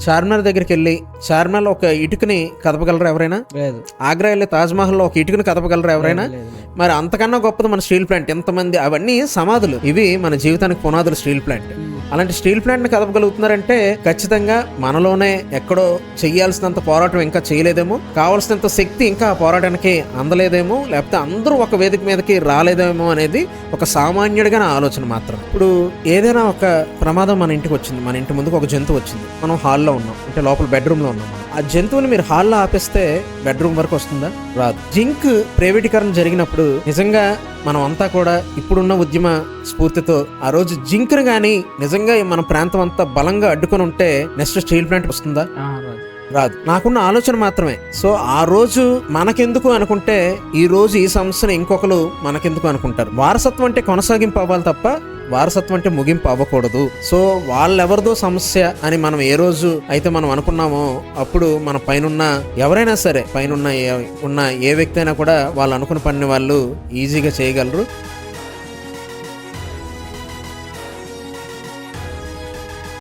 చార్మినార్ దగ్గరికి వెళ్ళి చార్మినార్ ఒక ఇటుకని కదపగలరా ఎవరైనా? లేదు. ఆగ్రా వెళ్ళి తాజ్మహల్ లో ఒక ఇటుకని కదపగలరా ఎవరైనా? మరి అంతకన్నా గొప్పది మన స్టీల్ ప్లాంట్. ఎంతమంది అవన్నీ సమాధులు, ఇవి మన జీవితానికి పునాదులు స్టీల్ ప్లాంట్. అలాంటి స్టీల్ ప్లాంట్ ని కదపగలుగుతున్నారంటే ఖచ్చితంగా మనలోనే ఎక్కడో చెయ్యాల్సినంత పోరాటం ఇంకా చేయలేదేమో, కావాల్సినంత శక్తి ఇంకా ఆ పోరాటానికి అందలేదేమో, లేకపోతే అందరూ ఒక వేదిక మీదకి రాలేదేమో అనేది ఒక సామాన్యుడిగా నా ఆలోచన మాత్రం. ఇప్పుడు ఏదైనా ఒక ప్రమాదం మన ఇంటికి వచ్చింది, మన ఇంటి ముందుకు ఒక జంతువు వచ్చింది, మనం హాల్లో ఉన్నాం, అంటే లోపల బెడ్రూమ్ లో ఉన్నాం. ఆ జంతువుని మీరు హాల్లో ఆపేస్తే బెడ్రూమ్ వరకు వస్తుందా? రాదు. జింక్ ప్రైవేటీకరణ జరిగినప్పుడు నిజంగా మనం అంతా కూడా ఇప్పుడున్న ఉద్యమ స్ఫూర్తితో ఆ రోజు జింక్ను గానీ నిజంగా మన ప్రాంతం అంతా బలంగా అడ్డుకొని ఉంటే నెక్స్ట్ స్టీల్ ప్లాంట్ వస్తుందా? రాదు. నాకున్న ఆలోచన మాత్రమే. సో ఆ రోజు మనకెందుకు అనుకుంటే ఈ రోజు ఈ సమస్యను ఇంకొకరు మనకెందుకు అనుకుంటారు. వారసత్వం అంటే కొనసాగింపు అవ్వాలి తప్ప వారసత్వం అంటే ముగింపు అవ్వకూడదు. సో వాళ్ళెవరిదో సమస్య అని మనం ఏ రోజు అయితే మనం అనుకున్నామో అప్పుడు మన పైనున్న ఎవరైనా సరే, పైనున్న ఉన్న ఏ వ్యక్తి అయినా కూడా వాళ్ళు అనుకున్న పని వాళ్ళు ఈజీగా చేయగలరు.